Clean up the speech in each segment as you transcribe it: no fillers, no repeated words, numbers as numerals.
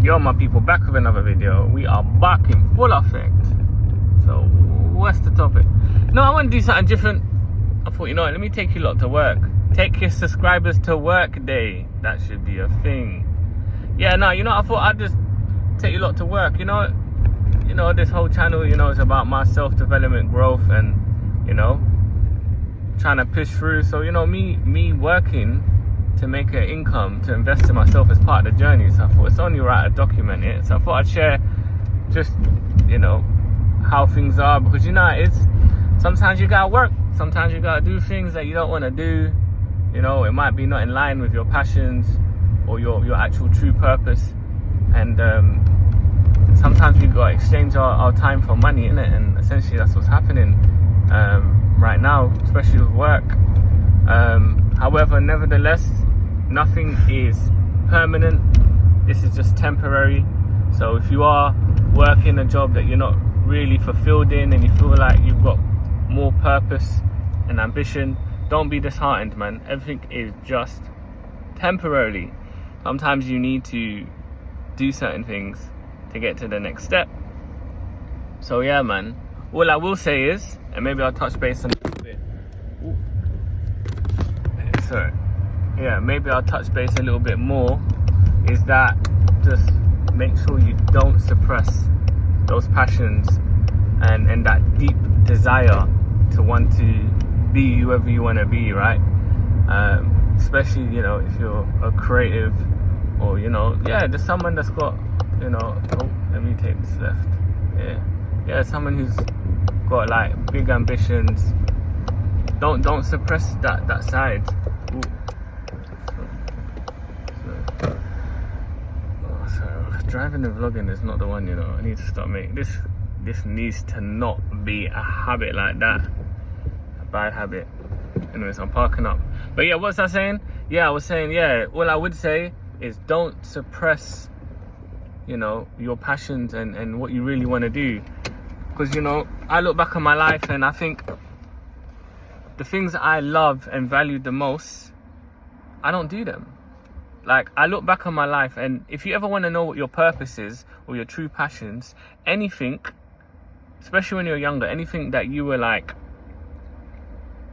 Yo my people, back with another video. We are back in full effect. So what's the topic? No, I want to do something different. I thought, you know what, let me take you lot to work. Take your subscribers to work day. That should be a thing. Yeah, no, you know, I thought I'd just take you lot to work. You know, this whole channel, you know, is about my self-development, growth, and, you know, trying to push through. So, you know, me working to make an income, to invest in myself as part of the journey. So I thought it's only right to document it. So I thought I'd share just, you know, how things are, because, you know, it's sometimes you gotta work, sometimes you gotta do things that you don't want to do. You know, it might be not in line with your passions or your actual true purpose, and sometimes we gotta exchange our time for money, innit? And essentially that's what's happening right now, especially with work. However, nevertheless, nothing is permanent. This is just temporary. So if you are working a job that you're not really fulfilled in, and you feel like you've got more purpose and ambition, don't be disheartened, man. Everything is just temporarily. Sometimes you need to do certain things to get to the next step. So yeah, man, all I will say is, and maybe I'll touch base on a little bit. So yeah, maybe I'll touch base a little bit more, is that just make sure you don't suppress those passions and that deep desire to want to be whoever you want to be, right? Especially, you know, if you're a creative, or, you know, yeah, there's someone that's got, you know, oh, let me take this left. Yeah, someone who's got like big ambitions. Don't suppress that side. Ooh. So driving and vlogging is not the one, you know. I need to start making this. This needs to not be a habit like that. A bad habit. Anyways, I'm parking up. But yeah, what's I saying? Yeah, I was saying, yeah, all I would say is don't suppress, you know, your passions and what you really want to do. Because, you know, I look back on my life and I think the things that I love and value the most, I don't do them. Like, I look back on my life, and if you ever want to know what your purpose is or your true passions, anything, especially when you're younger, anything that you were like,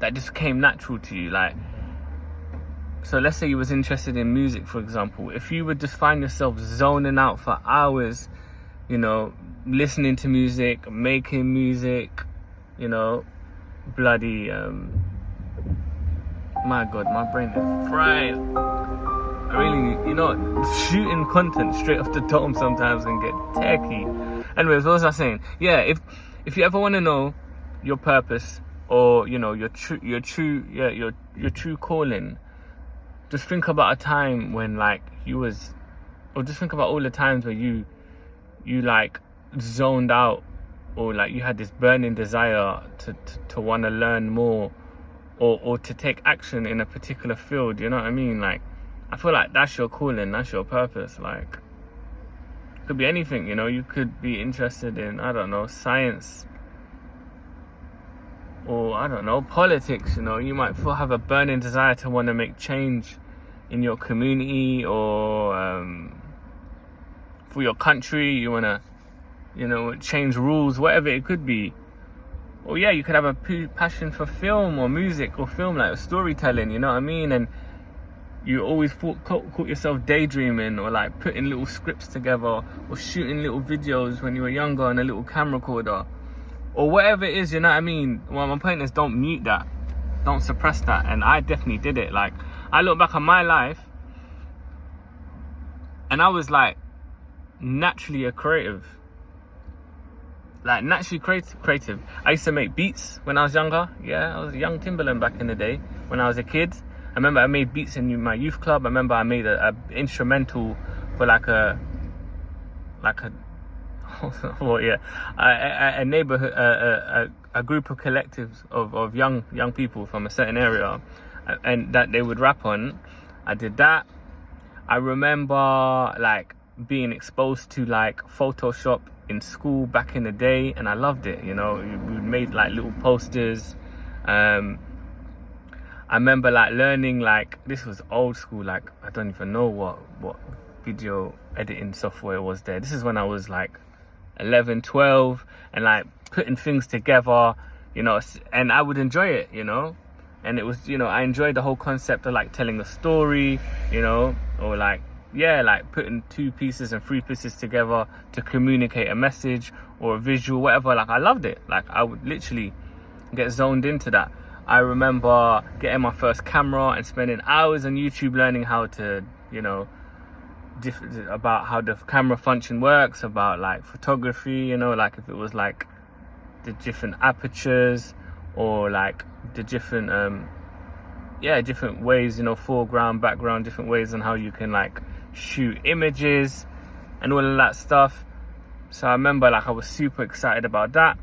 that just came natural to you, like, so let's say you was interested in music, for example. If you would just find yourself zoning out for hours, you know, listening to music, making music, you know, bloody, my God, my brain is fried. I really, you know, shooting content straight off the dome sometimes can get techy. Anyways, what was I saying? Yeah, if you ever want to know your purpose, or, you know, your true calling, just think about a time when, like, or just think about all the times where you like zoned out, or like you had this burning desire to want to learn more, or to take action in a particular field. You know what I mean? Like, I feel like that's your calling, that's your purpose. Like, it could be anything, you know. You could be interested in, I don't know, science, or, I don't know, politics. You know, you might have a burning desire to want to make change in your community, or for your country. You want to, you know, change rules, whatever it could be. Or yeah, you could have a passion for film or music or film, like storytelling, you know what I mean? And you always caught yourself daydreaming, or like putting little scripts together, or shooting little videos when you were younger on a little camera recorder, or whatever it is, you know what I mean? Well, my point is, don't mute that, don't suppress that. And I definitely did it. Like, I look back on my life, and I was like naturally a creative. Like, naturally creative. I used to make beats when I was younger. Yeah, I was a young Timberland back in the day when I was a kid. I remember I made beats in my youth club. I remember I made a instrumental for like a well, yeah, a neighborhood, a group of collectives of young people from a certain area, and that they would rap on. I did that. I remember like being exposed to like Photoshop in school back in the day, and I loved it. You know, we made like little posters. I remember like learning, like, this was old school, like I don't even know what video editing software was there. This is when I was like 11, 12, and like putting things together, you know, and I would enjoy it, you know. And it was, you know, I enjoyed the whole concept of like telling a story, you know, or like, yeah, like putting 2 pieces and 3 pieces together to communicate a message or a visual, whatever. Like, I loved it. Like, I would literally get zoned into that. I remember getting my first camera and spending hours on YouTube learning how to, you know, about how the camera function works, about like photography, you know, like if it was like the different apertures or like the different different ways, you know, foreground, background, different ways on how you can like shoot images and all of that stuff. So I remember like I was super excited about that.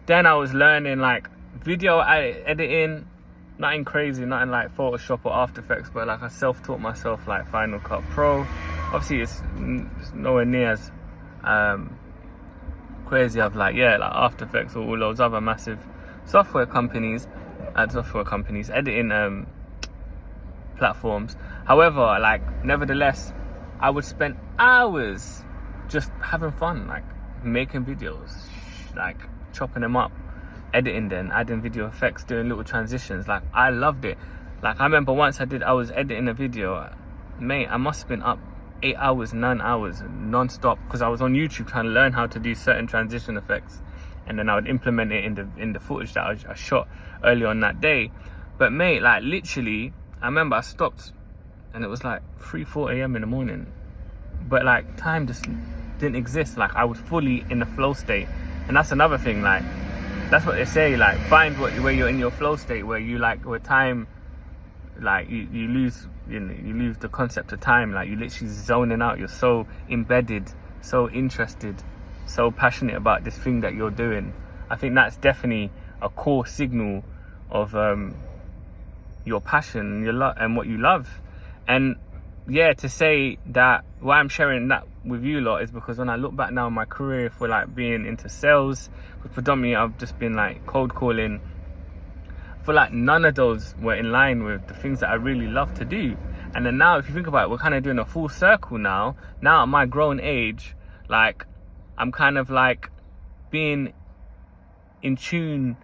Then I was learning like video editing, nothing crazy, nothing like Photoshop or After Effects, but like I self-taught myself like Final Cut Pro. Obviously it's nowhere near as crazy of like After Effects or all those other massive software companies editing platforms. However, like nevertheless, I would spend hours just having fun, like making videos, like chopping them up, editing them, adding video effects, doing little transitions. Like I loved it. Like I remember once I was editing a video, mate, I must have been up 8 hours, 9 hours non-stop, because I was on YouTube trying to learn how to do certain transition effects, and then I would implement it in the footage that I shot early on that day. But mate, like literally, I remember I stopped and it was like 3-4 a.m. in the morning, but like time just didn't exist. Like I was fully in the flow state. And that's another thing, like that's what they say, like find where you're in your flow state, where you like where time, like you lose, you know, you lose the concept of time. Like you literally zoning out, you're so embedded, so interested, so passionate about this thing that you're doing. I think that's definitely a core signal of your passion and what you love. And yeah, to say that why I'm sharing that with you lot is because when I look back now in my career for like being into sales, because predominantly I've just been like cold calling, for like none of those were in line with the things that I really love to do. And then now if you think about it, we're kind of doing a full circle now at my grown age. Like I'm kind of like being in tune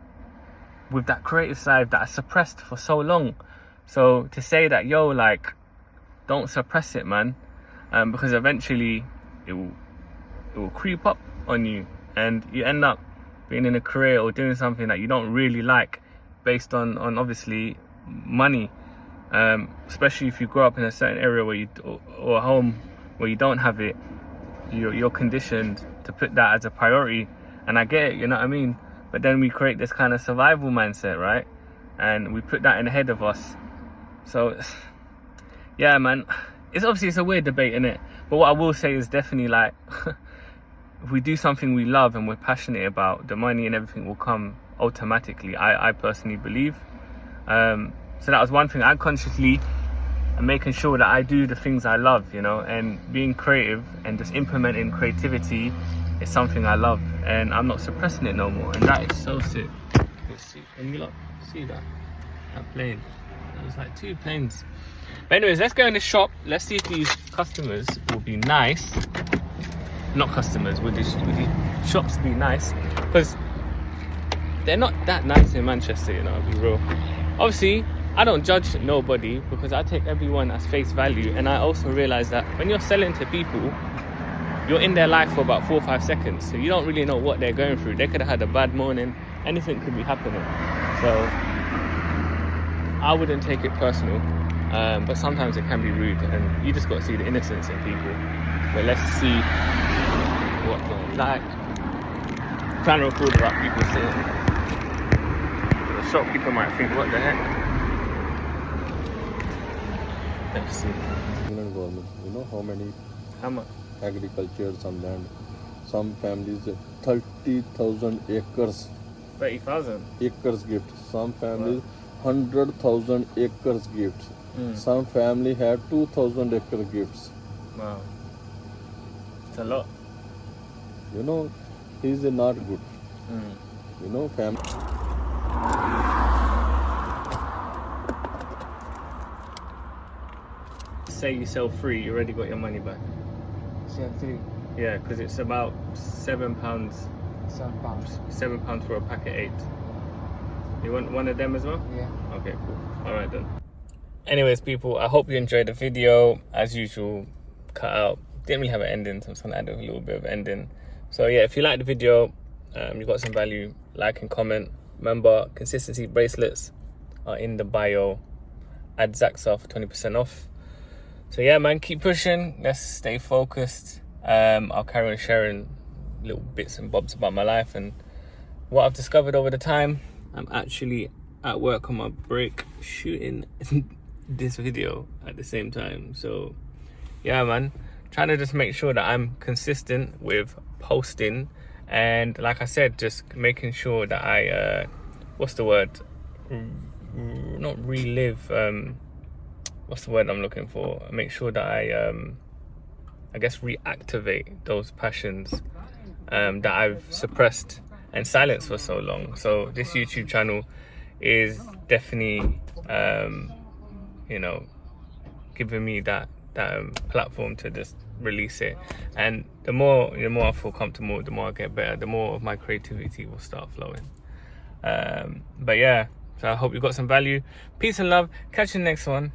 with that creative side that I suppressed for so long. So to say that, yo, like don't suppress it, man, because eventually it will creep up on you and you end up being in a career or doing something that you don't really like based on obviously money, especially if you grow up in a certain area where or a home where you don't have it. You're conditioned to put that as a priority, and I get it, you know what I mean? But then we create this kind of survival mindset, right? And we put that in ahead of us. So yeah, man, it's a weird debate, innit? But what I will say is definitely like if we do something we love and we're passionate about, the money and everything will come automatically. I personally believe. So that was one thing. I consciously am making sure that I do the things I love, you know, and being creative and just implementing creativity is something I love, and I'm not suppressing it no more, and that is so sick. Let's see, can you look, see that plane? There's like 2 planes. But anyways, let's go in the shop. Let's see if these customers will be nice. Not customers, would these shops be nice? Because they're not that nice in Manchester, you know, I'll be real. Obviously, I don't judge nobody because I take everyone as face value, and I also realize that when you're selling to people, you're in their life for about 4 or 5 seconds, so you don't really know what they're going through. They could have had a bad morning, anything could be happening. So I wouldn't take it personal, but sometimes it can be rude, and you just got to see the innocence in people. But let's see what they're like. I'm trying to record about people saying, the shopkeeper might think, what the heck? Let's see. Government, you know how much agriculture, some land, some families 30,000 acres. 30,000 acres gift. Some families 100,000 acres gifts. Mm. Some family had 2,000 acre gifts. Wow, it's a lot. You know, he's not good. Mm. You know, family. Say you sell free, you already got your money back. XL3, Yeah, because it's about £7. £7. £7 for a pack of 8. You want one of them as well? Yeah. Okay, cool. All right then. Anyways, people, I hope you enjoyed the video. As usual, cut out. Didn't really have an ending, so I'm just gonna add a little bit of ending. So yeah, if you like the video, you got some value, like and comment. Remember, consistency bracelets are in the bio. Add Zaxa for 20% off. So yeah, man, keep pushing. Let's stay focused. I'll carry on sharing little bits and bobs about my life and what I've discovered over the time. I'm actually at work on my break shooting this video at the same time. So yeah, man, trying to just make sure that I'm consistent with posting, and like I said, just making sure that I what's the word, not relive, what's the word I'm looking for, make sure that I guess reactivate those passions that I've suppressed and silenced for so long. So this YouTube channel is definitely you know, giving me that platform to just release it. And the more I feel comfortable, the more I get better, the more of my creativity will start flowing. But yeah, so I hope you got some value. Peace and love. Catch you in the next one.